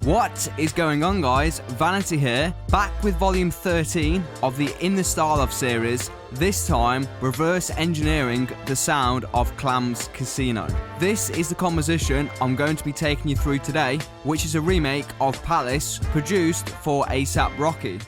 What is going on, guys? Vanity here, back with volume 13 of the In the Style of series, this time reverse engineering the sound of Clams Casino. This is the composition I'm going to be taking you through today, which is a remake of Palace produced for A$AP Rocky.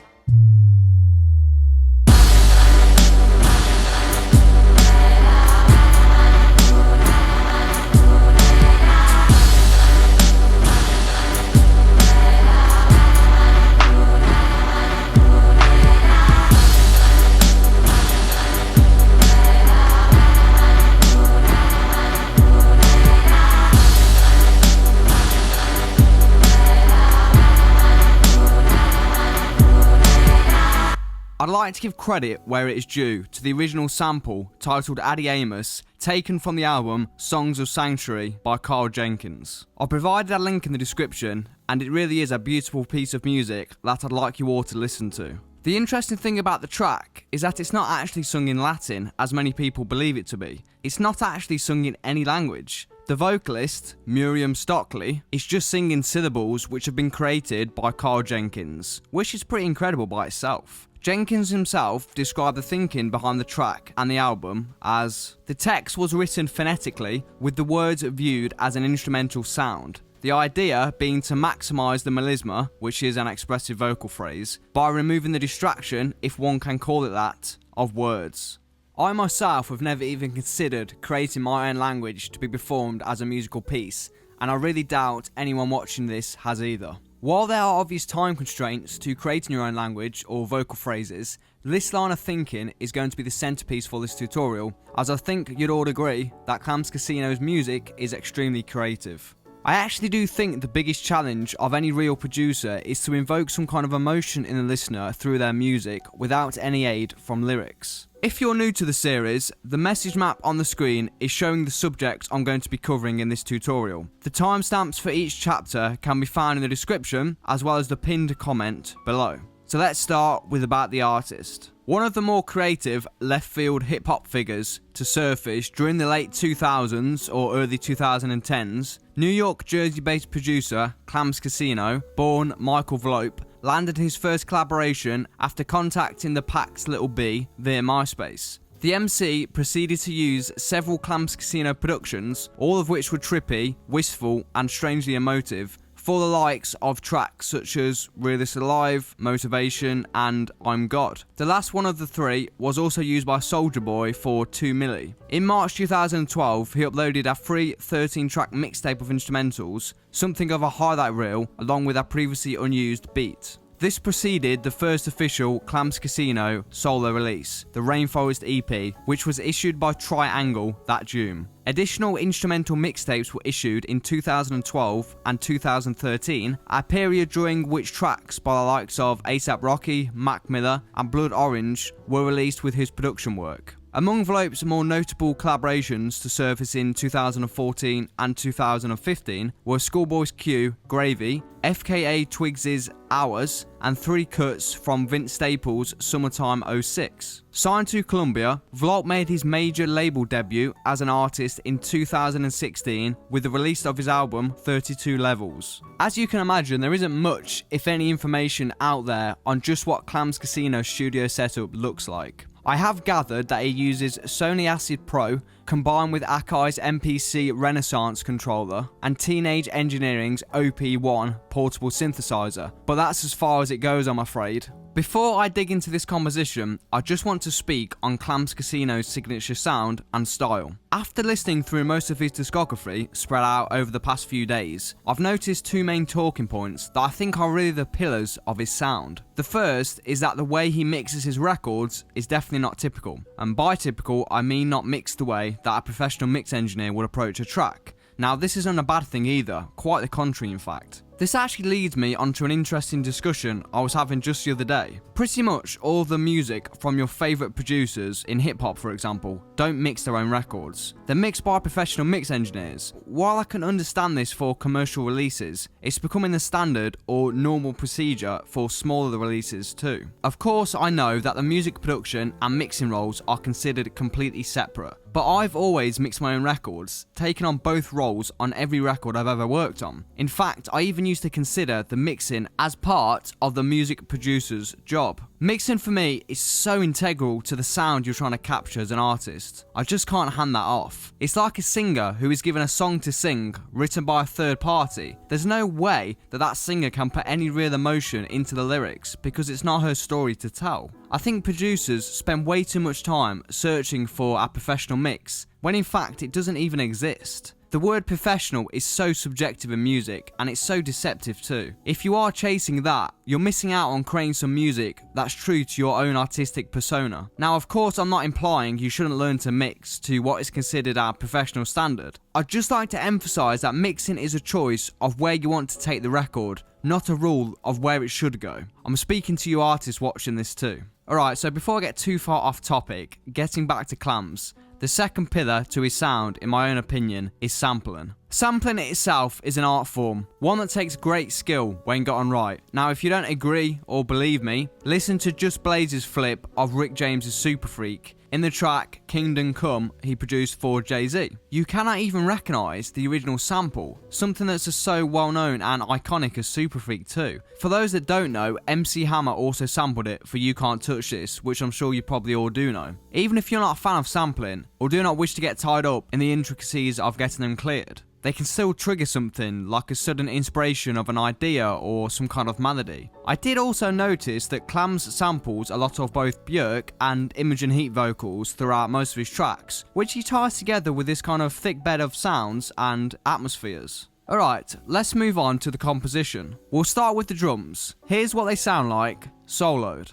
I'd like to give credit where it is due to the original sample titled Addy Amos, taken from the album Songs of Sanctuary by Carl Jenkins. I've provided a link in the description, and it really is a beautiful piece of music that I'd like you all to listen to. The interesting thing about the track is that it's not actually sung in Latin, as many people believe it to be. It's not actually sung in any language. The vocalist, Miriam Stockley, is just singing syllables which have been created by Carl Jenkins, which is pretty incredible by itself. Jenkins himself described the thinking behind the track and the album as, the text was written phonetically with the words viewed as an instrumental sound. The idea being to maximise the melisma, which is an expressive vocal phrase, by removing the distraction, if one can call it that, of words. I myself have never even considered creating my own language to be performed as a musical piece, and I really doubt anyone watching this has either. While there are obvious time constraints to creating your own language or vocal phrases, this line of thinking is going to be the centerpiece for this tutorial, as I think you'd all agree that Clams Casino's music is extremely creative. I actually do think the biggest challenge of any real producer is to invoke some kind of emotion in the listener through their music without any aid from lyrics. If you're new to the series, the message map on the screen is showing the subject I'm going to be covering in this tutorial. The timestamps for each chapter can be found in the description, as well as the pinned comment below. So let's start with about the artist. One of the more creative left-field hip-hop figures to surface during the late 2000s or early 2010s, New York, Jersey-based producer Clams Casino, born Michael Vlope, landed his first collaboration after contacting the Pax Little B via MySpace. The MC proceeded to use several Clams Casino productions, all of which were trippy, wistful and strangely emotive, for the likes of tracks such as Realist Alive, Motivation and I'm God. The last one of the three was also used by Soulja Boy for 2 Milli. In March 2012, he uploaded a free 13-track mixtape of instrumentals, something of a highlight reel, along with a previously unused beat. This preceded the first official Clams Casino solo release, the Rainforest EP, which was issued by Triangle that June. Additional instrumental mixtapes were issued in 2012 and 2013, a period during which tracks by the likes of A$AP Rocky, Mac Miller and Blood Orange were released with his production work. Among Vlope's more notable collaborations to surface in 2014 and 2015 were Schoolboy's Q, Gravy, FKA Twigs' Hours, and 3 cuts from Vince Staples' Summertime '06. Signed to Columbia, Vlope made his major label debut as an artist in 2016 with the release of his album 32 Levels. As you can imagine, there isn't much, if any, information out there on just what Clams Casino's studio setup looks like. I have gathered that he uses Sony Acid Pro combined with Akai's MPC Renaissance controller and Teenage Engineering's OP1 portable synthesizer, but that's as far as it goes, I'm afraid. Before I dig into this composition, I just want to speak on Clams Casino's signature sound and style. After listening through most of his discography spread out over the past few days, I've noticed two main talking points that I think are really the pillars of his sound. The first is that the way he mixes his records is definitely not typical, and by typical I mean not mixed the way that a professional mix engineer would approach a track. Now this isn't a bad thing either, quite the contrary in fact. This actually leads me onto an interesting discussion I was having just the other day. Pretty much all of the music from your favourite producers, in hip hop for example, don't mix their own records. They're mixed by professional mix engineers. While I can understand this for commercial releases, it's becoming the standard or normal procedure for smaller releases too. Of course I know that the music production and mixing roles are considered completely separate, but I've always mixed my own records, taking on both roles on every record I've ever worked on. In fact, I even used to consider the mixing as part of the music producer's job. Mixing for me is so integral to the sound you're trying to capture as an artist. I just can't hand that off. It's like a singer who is given a song to sing, written by a third party. There's no way that that singer can put any real emotion into the lyrics because it's not her story to tell. I think producers spend way too much time searching for a professional mix, when in fact it doesn't even exist. The word professional is so subjective in music, and it's so deceptive too. If you are chasing that, you're missing out on creating some music that's true to your own artistic persona. Now, of course, I'm not implying you shouldn't learn to mix to what is considered a professional standard. I'd just like to emphasize that mixing is a choice of where you want to take the record, not a rule of where it should go. I'm speaking to you artists watching this too. Alright, so before I get too far off topic, getting back to Clams, the second pillar to his sound, in my own opinion, is sampling. Sampling itself is an art form, one that takes great skill when gotten right. Now, if you don't agree or believe me, listen to Just Blaze's flip of Rick James's Super Freak in the track Kingdom Come he produced for Jay-Z. You cannot even recognise the original sample, something that's just so well known and iconic as Super Freak 2. For those that don't know, MC Hammer also sampled it for You Can't Touch This, which I'm sure you probably all do know. Even if you're not a fan of sampling, or do not wish to get tied up in the intricacies of getting them cleared, they can still trigger something like a sudden inspiration of an idea or some kind of melody. I did also notice that Clams samples a lot of both Björk and Imogen Heap vocals throughout most of his tracks, which he ties together with this kind of thick bed of sounds and atmospheres. Alright, let's move on to the composition. We'll start with the drums. Here's what they sound like, soloed.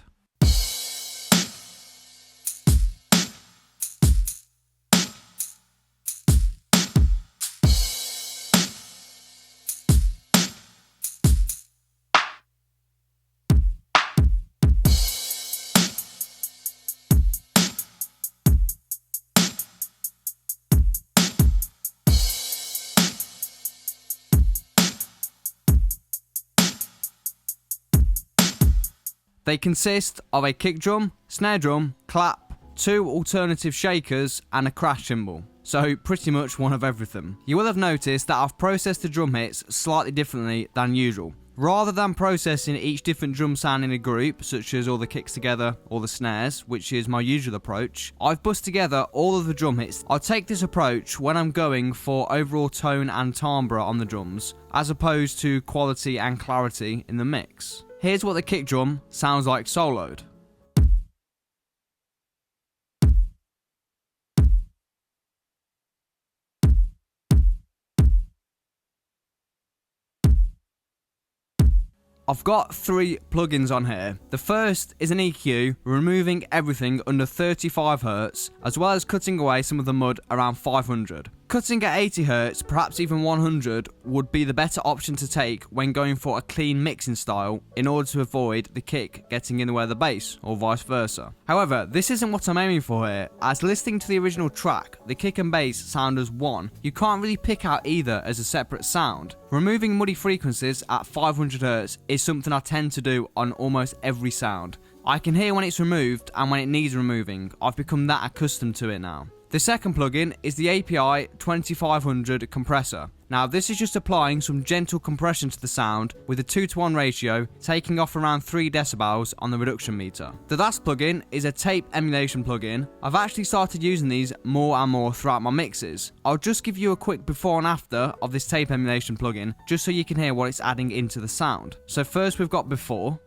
They consist of a kick drum, snare drum, clap, 2 alternative shakers and a crash cymbal. So pretty much one of everything. You will have noticed that I've processed the drum hits slightly differently than usual. Rather than processing each different drum sound in a group, such as all the kicks together or the snares, which is my usual approach, I've bussed together all of the drum hits. I'll take this approach when I'm going for overall tone and timbre on the drums, as opposed to quality and clarity in the mix. Here's what the kick drum sounds like soloed. I've got 3 plugins on here. The first is an EQ, removing everything under 35Hz, as well as cutting away some of the mud around 500. Cutting at 80Hz, perhaps even 100, would be the better option to take when going for a clean mixing style in order to avoid the kick getting in the way of the bass, or vice versa. However, this isn't what I'm aiming for here, as listening to the original track, the kick and bass sound as one. You can't really pick out either as a separate sound. Removing muddy frequencies at 500Hz is something I tend to do on almost every sound. I can hear when it's removed and when it needs removing. I've become that accustomed to it now. The second plugin is the API 2500 Compressor. Now, this is just applying some gentle compression to the sound with a 2:1 ratio, taking off around 3 decibels on the reduction meter. The last plugin is a tape emulation plugin. I've actually started using these more and more throughout my mixes. I'll just give you a quick before and after of this tape emulation plugin, just so you can hear what it's adding into the sound. So first we've got before.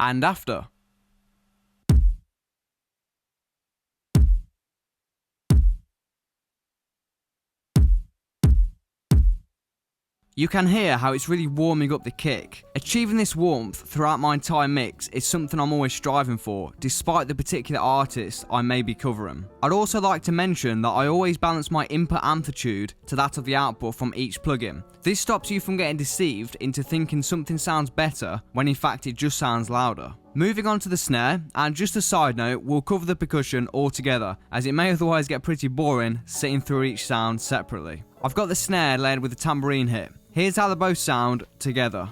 And after. You can hear how it's really warming up the kick. Achieving this warmth throughout my entire mix is something I'm always striving for, despite the particular artist I may be covering. I'd also like to mention that I always balance my input amplitude to that of the output from each plugin. This stops you from getting deceived into thinking something sounds better when in fact it just sounds louder. Moving on to the snare, and just a side note, we'll cover the percussion all together, as it may otherwise get pretty boring sitting through each sound separately. I've got the snare layered with a tambourine hit. Here's how they both sound together.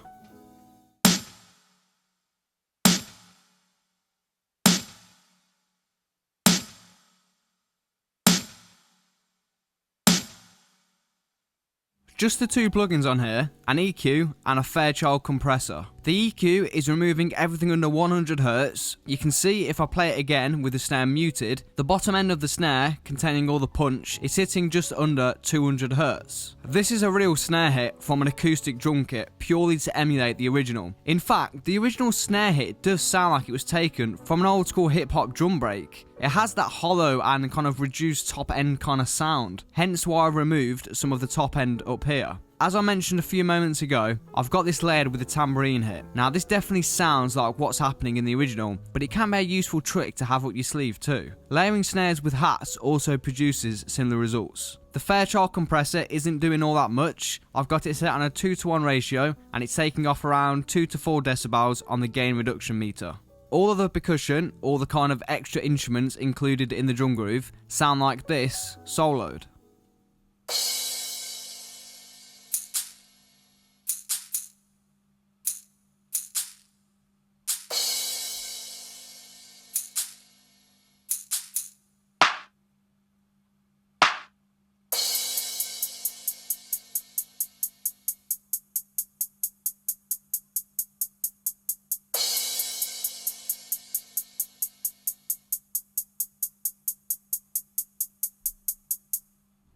Just the two plugins on here, an EQ and a Fairchild compressor. The EQ is removing everything under 100Hz. You can see if I play it again with the snare muted, the bottom end of the snare, containing all the punch, is hitting just under 200Hz. This is a real snare hit from an acoustic drum kit, purely to emulate the original. In fact, the original snare hit does sound like it was taken from an old school hip hop drum break. It has that hollow and kind of reduced top end kind of sound, hence why I've removed some of the top end up here. As I mentioned a few moments ago, I've got this layered with a tambourine hit. Now this definitely sounds like what's happening in the original, but it can be a useful trick to have up your sleeve too. Layering snares with hats also produces similar results. The Fairchild compressor isn't doing all that much. I've got it set on a 2:1 ratio and it's taking off around 2 to 4 decibels on the gain reduction meter. All of the percussion, all the kind of extra instruments included in the drum groove, sound like this, soloed.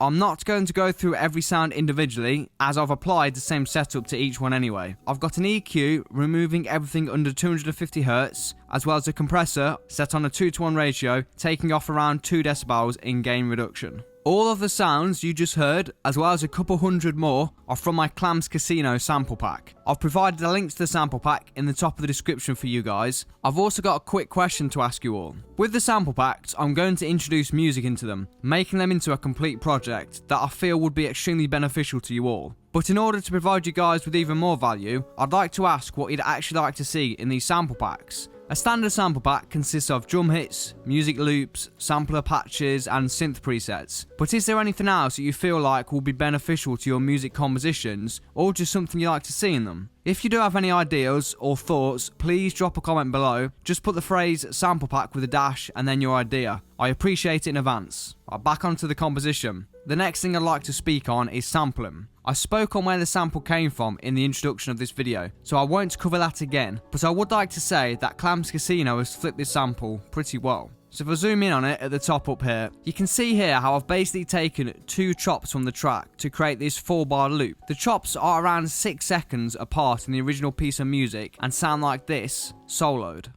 I'm not going to go through every sound individually, as I've applied the same setup to each one anyway. I've got an EQ removing everything under 250Hz, as well as a compressor set on a 2:1 ratio, taking off around 2 decibels in gain reduction. All of the sounds you just heard, as well as a couple hundred more, are from my Clams Casino sample pack. I've provided a link to the sample pack in the top of the description for you guys. I've also got a quick question to ask you all. With the sample packs, I'm going to introduce music into them, making them into a complete project that I feel would be extremely beneficial to you all. But in order to provide you guys with even more value, I'd like to ask what you'd actually like to see in these sample packs. A standard sample pack consists of drum hits, music loops, sampler patches and synth presets. But is there anything else that you feel like will be beneficial to your music compositions, or just something you like to see in them? If you do have any ideas or thoughts, please drop a comment below. Just put the phrase sample pack with a dash and then your idea. I appreciate it in advance. Back onto the composition. The next thing I'd like to speak on is sampling. I spoke on where the sample came from in the introduction of this video, so I won't cover that again, but I would like to say that Clams Casino has flipped this sample pretty well. So if I zoom in on it at the top up here, you can see here how I've basically taken 2 chops from the track to create this 4-bar loop. The chops are around 6 seconds apart in the original piece of music and sound like this, soloed.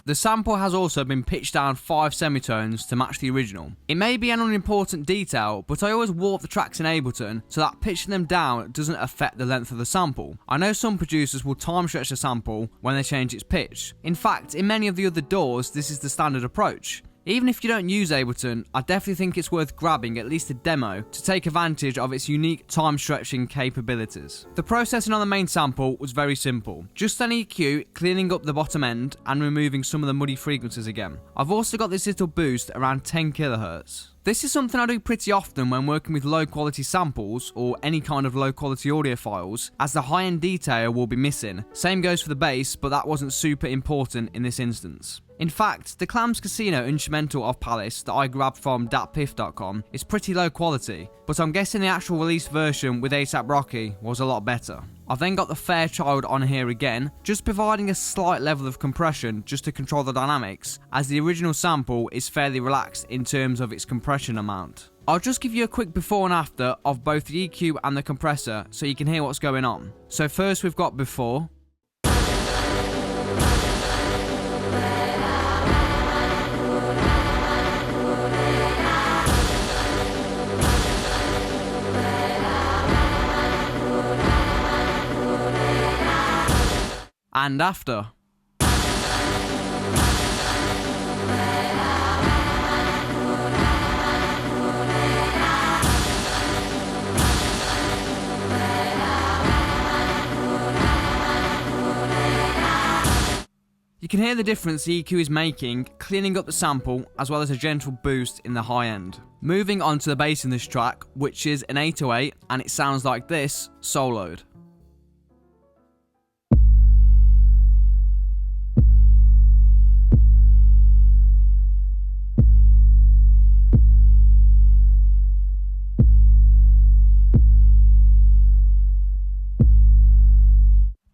The sample has also been pitched down 5 semitones to match the original. It may be an unimportant detail, but I always warp the tracks in Ableton so that pitching them down doesn't affect the length of the sample. I know some producers will time stretch the sample when they change its pitch. In fact, in many of the other DAWs, this is the standard approach. Even if you don't use Ableton, I definitely think it's worth grabbing at least a demo to take advantage of its unique time stretching capabilities. The processing on the main sample was very simple. Just an EQ, cleaning up the bottom end and removing some of the muddy frequencies again. I've also got this little boost around 10 kHz. This is something I do pretty often when working with low quality samples or any kind of low quality audio files, as the high end detail will be missing. Same goes for the bass, but that wasn't super important in this instance. In fact, the Clams Casino instrumental of Palace that I grabbed from datpiff.com is pretty low quality, but I'm guessing the actual release version with A$AP Rocky was a lot better. I've then got the Fairchild on here again, just providing a slight level of compression just to control the dynamics, as the original sample is fairly relaxed in terms of its compression amount. I'll just give you a quick before and after of both the EQ and the compressor so you can hear what's going on. So first we've got before. And after. You can hear the difference the EQ is making, cleaning up the sample, as well as a gentle boost in the high end. Moving on to the bass in this track, which is an 808, and it sounds like this, soloed.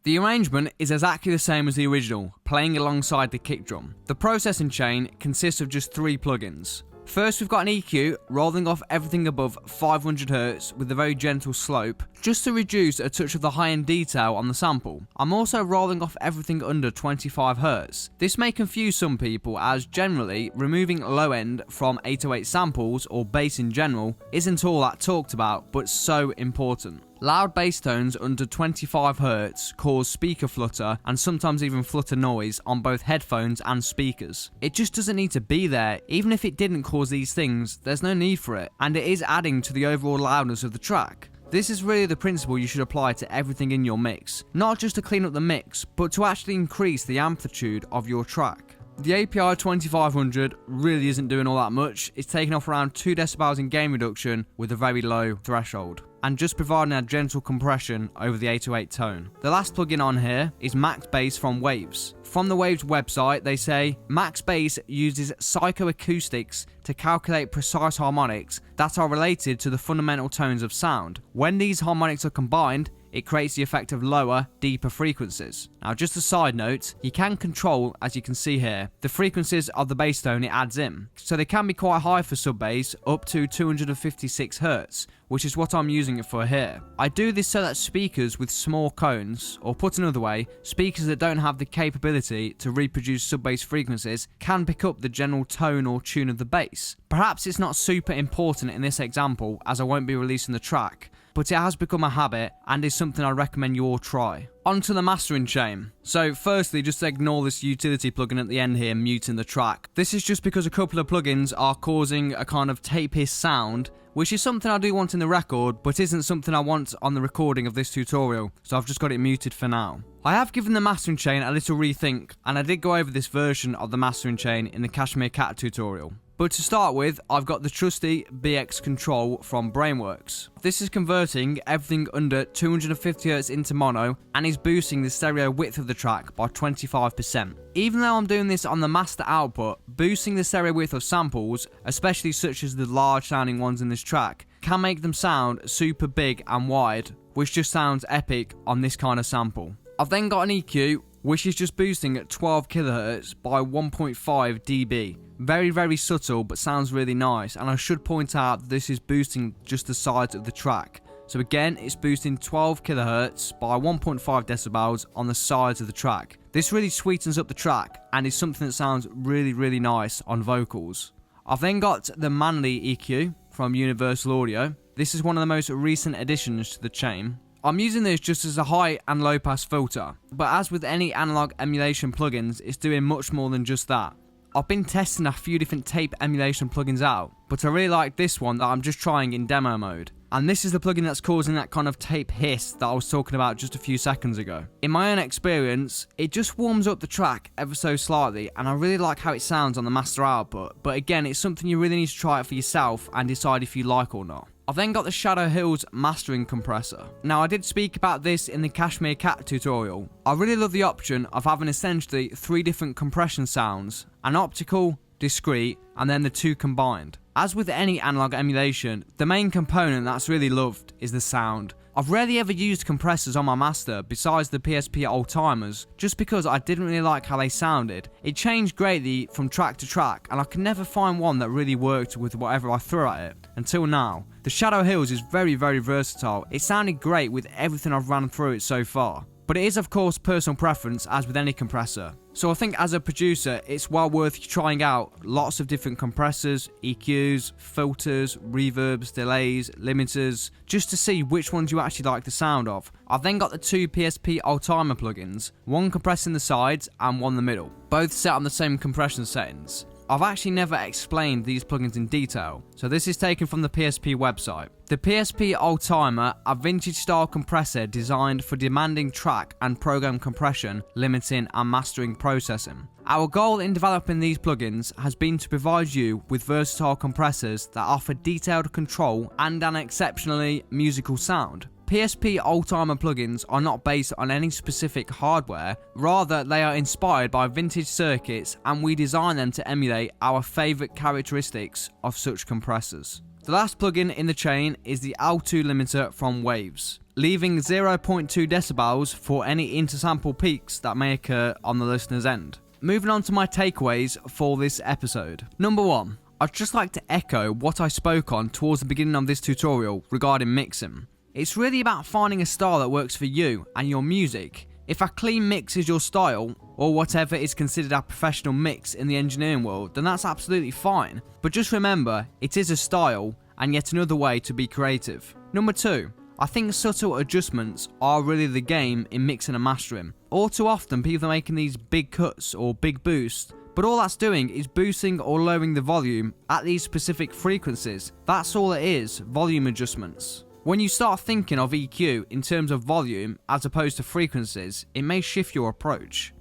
The arrangement is exactly the same as the original, playing alongside the kick drum. The processing chain consists of just 3 plugins. First, we've got an EQ rolling off everything above 500Hz with a very gentle slope, just to reduce a touch of the high-end detail on the sample. I'm also rolling off everything under 25Hz. This may confuse some people, as generally, removing low end from 808 samples, or bass in general, isn't all that talked about, but so important. Loud bass tones under 25Hz cause speaker flutter and sometimes even flutter noise on both headphones and speakers. It just doesn't need to be there. Even if it didn't cause these things, there's no need for it, and it is adding to the overall loudness of the track. This is really the principle you should apply to everything in your mix, not just to clean up the mix, but to actually increase the amplitude of your track. The API 2500 really isn't doing all that much. It's taking off around 2 decibels in gain reduction with a very low threshold, and just providing a gentle compression over the 808 tone. The last plugin on here is Max Bass from Waves. From the Waves website, they say Max Bass uses psychoacoustics to calculate precise harmonics that are related to the fundamental tones of sound. When these harmonics are combined, it creates the effect of lower, deeper frequencies. Now, just a side note, you can control, as you can see here, the frequencies of the bass tone it adds in. So they can be quite high for sub bass, up to 256Hz, which is what I'm using it for here. I do this so that speakers with small cones, or put another way, speakers that don't have the capability to reproduce sub bass frequencies, can pick up the general tone or tune of the bass. Perhaps it's not super important in this example, as I won't be releasing the track, but it has become a habit and is something I recommend you all try. On to the mastering chain. So firstly, just ignore this utility plugin at the end here muting the track. This is just because a couple of plugins are causing a kind of tape hiss sound, which is something I do want in the record, but isn't something I want on the recording of this tutorial, so I've just got it muted for now. I have given the mastering chain a little rethink, and I did go over this version of the mastering chain in the Cashmere Cat tutorial. But to start with, I've got the trusty BX Control from Brainworks. This is converting everything under 250Hz into mono and is boosting the stereo width of the track by 25%. Even though I'm doing this on the master output, boosting the stereo width of samples, especially such as the large sounding ones in this track, can make them sound super big and wide, which just sounds epic on this kind of sample. I've then got an EQ, which is just boosting at 12 kHz by 1.5 dB. Very, very subtle, but sounds really nice, and I should point out that this is boosting just the sides of the track. So again, it's boosting 12 kHz by 1.5 decibels on the sides of the track. This really sweetens up the track and is something that sounds really, really nice on vocals. I've then got the Manly EQ from Universal Audio. This is one of the most recent additions to the chain. I'm using this just as a high and low pass filter, but as with any analog emulation plugins, it's doing much more than just that. I've been testing a few different tape emulation plugins out, but I really like this one that I'm just trying in demo mode. And this is the plugin that's causing that kind of tape hiss that I was talking about just a few seconds ago. In my own experience, it just warms up the track ever so slightly, and I really like how it sounds on the master output, but again, it's something you really need to try it for yourself and decide if you like or not. I've then got the Shadow Hills mastering compressor. Now, I did speak about this in the Cashmere Cat tutorial. I really love the option of having essentially 3 different compression sounds, an optical, discrete, and then the 2 combined. As with any analog emulation, the main component that's really loved is the sound. I've rarely ever used compressors on my master besides the PSP old timers, just because I didn't really like how they sounded. It changed greatly from track to track, and I could never find one that really worked with whatever I threw at it, until now. The Shadow Hills is very, very versatile. It sounded great with everything I've ran through it so far. But it is of course personal preference, as with any compressor. So I think as a producer, it's well worth trying out lots of different compressors, EQs, filters, reverbs, delays, limiters, just to see which ones you actually like the sound of. I've then got the 2 PSP old-timer plugins, one compressing the sides and one the middle, both set on the same compression settings. I've actually never explained these plugins in detail, so this is taken from the PSP website. The PSP Oldtimer, a vintage style compressor designed for demanding track and program compression, limiting and mastering processing. Our goal in developing these plugins has been to provide you with versatile compressors that offer detailed control and an exceptionally musical sound. PSP Oldtimer plugins are not based on any specific hardware, rather they are inspired by vintage circuits, and we design them to emulate our favourite characteristics of such compressors. The last plugin in the chain is the L2 limiter from Waves, leaving 0.2 decibels for any intersample peaks that may occur on the listener's end. Moving on to my takeaways for this episode. Number 1. I'd just like to echo what I spoke on towards the beginning of this tutorial regarding mixing. It's really about finding a style that works for you and your music. If a clean mix is your style, or whatever is considered a professional mix in the engineering world, then that's absolutely fine. But just remember, it is a style, and yet another way to be creative. Number 2. I think subtle adjustments are really the game in mixing and mastering. All too often people are making these big cuts or big boosts, but all that's doing is boosting or lowering the volume at these specific frequencies. That's all it is, volume adjustments. When you start thinking of EQ in terms of volume as opposed to frequencies, it may shift your approach.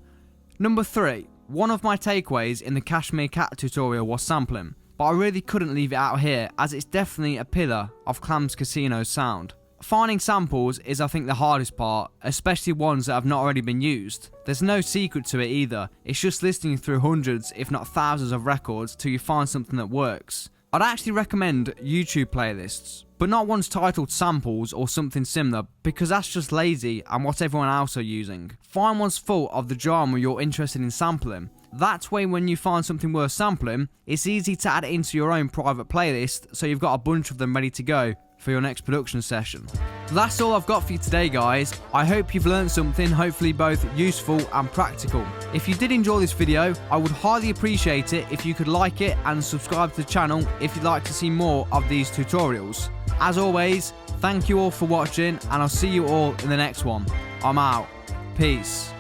Number 3. One of my takeaways in the Cashmere Cat tutorial was sampling, but I really couldn't leave it out here as it's definitely a pillar of Clams Casino's sound. Finding samples is, I think, the hardest part, especially ones that have not already been used. There's no secret to it either, it's just listening through hundreds if not thousands of records till you find something that works. I'd actually recommend YouTube playlists, but not ones titled samples or something similar, because that's just lazy and what everyone else are using. Find ones full of the genre you're interested in sampling. That way when you find something worth sampling, it's easy to add it into your own private playlist, so you've got a bunch of them ready to go for your next production session. That's all I've got for you today, guys. I hope you've learned something, hopefully both useful and practical. If you did enjoy this video, I would highly appreciate it if you could like it and subscribe to the channel if you'd like to see more of these tutorials. As always, thank you all for watching, and I'll see you all in the next one. I'm out. Peace.